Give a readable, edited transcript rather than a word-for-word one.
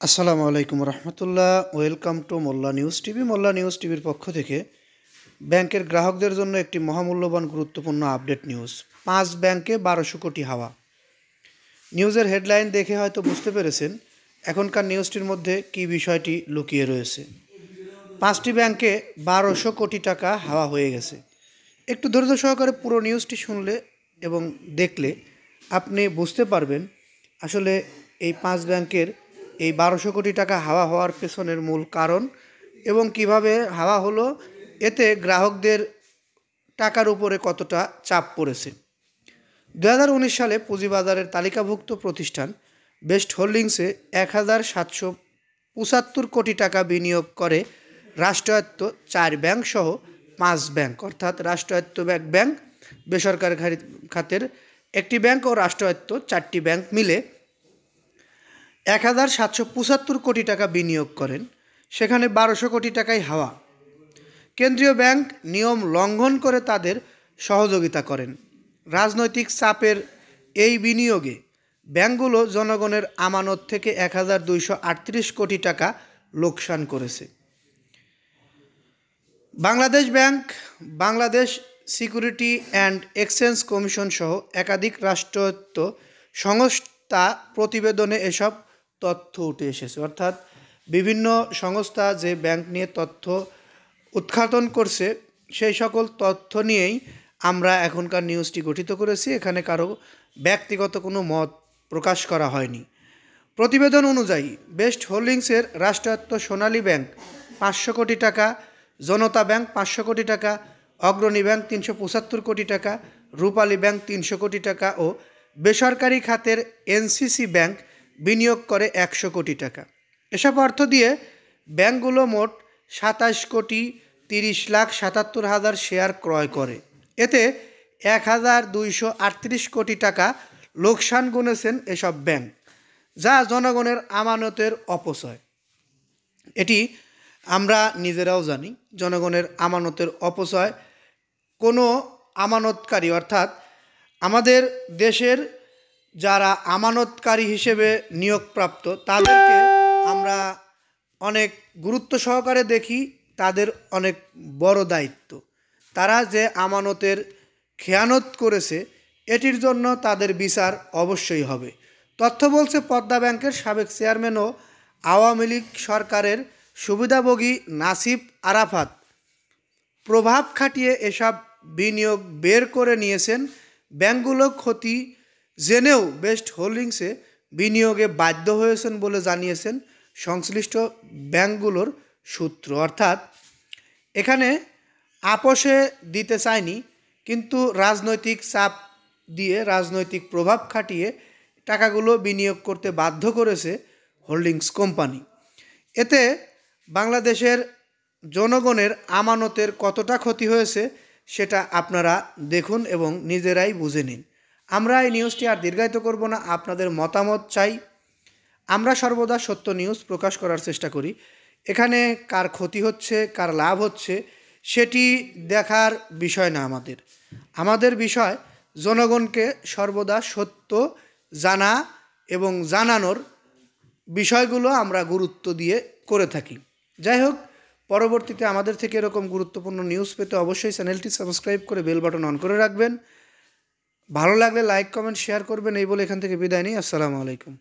আসসালামু আলাইকুম রহমতুল্লাহ। Welcome to Molla news TV. Molla news টিভির পক্ষ থেকে ব্যাংকের গ্রাহকদের জন্য একটি মহামূল্যবান গুরুত্বপূর্ণ আপডেট নিউজ। 5 ব্যাংকে 1200 কোটি হাওয়া। নিউজের হেডলাইন দেখে হয়তো বুঝতে পেরেছেন এখনকার নিউজটির মধ্যে কী বিষয়টি লুকিয়ে রয়েছে। 5টি ব্যাংকে 1200 কোটি টাকা হাওয়া হয়ে গেছে। একটু ধৈর্য সহকারে পুরো নিউজটি শুনলে এবং দেখলে আপনি বুঝতে পারবেন আসলে এই 5 ব্যাংকের এই 1200 কোটি টাকা হাওয়া হওয়ার পেছনের মূল কারণ এবং কিভাবে হাওয়া হলো, এতে গ্রাহকদের টাকার উপরে কতটা চাপ পড়েছে। 2019 সালে পুঁজিবাজারের তালিকাভুক্ত প্রতিষ্ঠান বেস্ট হোল্ডিংসে 1775 কোটি টাকা বিনিয়োগ করে রাষ্ট্রায়ত্ত 4 ব্যাংক সহ 5 ব্যাংক, অর্থাৎ রাষ্ট্রায়ত্ত ব্যাংক, বেসরকারি খাতের একটি ব্যাংক ও রাষ্ট্রায়ত্ত 4টি ব্যাংক মিলে 1775 কোটি টাকা বিনিয়োগ করেন। সেখানে 1200 কোটি টাকাই হাওয়া। কেন্দ্রীয় ব্যাংক নিয়ম লঙ্ঘন করে তাদের সহযোগিতা করেন। রাজনৈতিক চাপের এই বিনিয়োগে ব্যাংকগুলো জনগণের আমানত থেকে 1238 কোটি টাকা লোকসান করেছে। Bangladesh bank, Bangladesh security and exchange commission সহ একাধিক রাষ্ট্রায়ত্ত সংস্থা প্রতিবেদনে এসব তথ্য উঠে এসেছে। অর্থাৎ বিভিন্ন সংস্থা যে ব্যাংক নিয়ে তথ্য উদ্ঘাটন করছে সেই সকল তথ্য নিয়েই আমরা এখনকার নিউজটি গঠিত করেছি। এখানে কারো ব্যক্তিগত কোনো মত প্রকাশ করা হয়নি। প্রতিবেদন অনুযায়ী বেস্ট হোল্ডিংসের রাষ্ট্রায়ত্ত সোনালী ব্যাংক 500 কোটি টাকা, জনতা ব্যাংক 500 কোটি টাকা, অগ্রণী ব্যাংক 375 কোটি টাকা, রূপালী ব্যাংক 300 কোটি টাকা ও বেসরকারি খাতের এনসিসি ব্যাংক বিনিয়োগ করে 100 কোটি টাকা। এসব অর্থ দিয়ে ব্যাংকগুলো মোট 27,30,77,000 শেয়ার ক্রয় করে। এতে 1238 কোটি টাকা লোকসান গুনেছেন এসব ব্যাংক, যা জনগণের আমানতের অপচয়। এটি আমরা নিজেরাও জানি, জনগণের আমানতের অপচয়। কোনো আমানতকারী, অর্থাৎ আমাদের দেশের যারা আমানতকারী হিসেবে নিয়োগপ্রাপ্ত, তাদেরকে আমরা অনেক গুরুত্ব সহকারে দেখি। তাদের অনেক বড় দায়িত্ব। তারা যে আমানতের খেয়ানত করেছে এটির জন্য তাদের বিচার অবশ্যই হবে। তথ্য বলছে পদ্মা ব্যাংকের সাবেক চেয়ারম্যান ও আওয়ামী লীগ সরকারের সুবিধাভোগী নাসিব আরাফাত প্রভাব খাটিয়ে এসব বিনিয়োগ বের করে নিয়েছেন। ব্যাংকগুলো ক্ষতি জেনেও বেস্ট হোল্ডিংসে বিনিয়োগে বাধ্য হয়েছেন বলে জানিয়েছেন সংশ্লিষ্ট ব্যাংকগুলোর সূত্র। অর্থাৎ এখানে আপোষে দিতে চায়নি, কিন্তু রাজনৈতিক চাপ দিয়ে, রাজনৈতিক প্রভাব খাটিয়ে টাকাগুলো বিনিয়োগ করতে বাধ্য করেছে হোল্ডিংস কোম্পানি। এতে বাংলাদেশের জনগণের আমানতের কতটা ক্ষতি হয়েছে সেটা আপনারা দেখুন এবং নিজেরাই বুঝে নিন। আমরা এই নিউজটি আর দীর্ঘায়িত করব না, আপনাদের মতামত চাই। আমরা সর্বদা সত্য নিউজ প্রকাশ করার চেষ্টা করি। এখানে কার ক্ষতি হচ্ছে, কার লাভ হচ্ছে সেটি দেখার বিষয় না আমাদের বিষয় জনগণকে সর্বদা সত্য জানা এবং জানানোর বিষয়গুলো আমরা গুরুত্ব দিয়ে করে থাকি। যাই হোক, পরবর্তীতে আমাদের থেকে এরকম গুরুত্বপূর্ণ নিউজ পেতে অবশ্যই চ্যানেলটি সাবস্ক্রাইব করে বেল বাটন অন করে রাখবেন। ভালো লাগলে লাইক, কমেন্ট, শেয়ার করবেন। এই বলে এখান থেকে বিদায় নিই। আসসালামু আলাইকুম।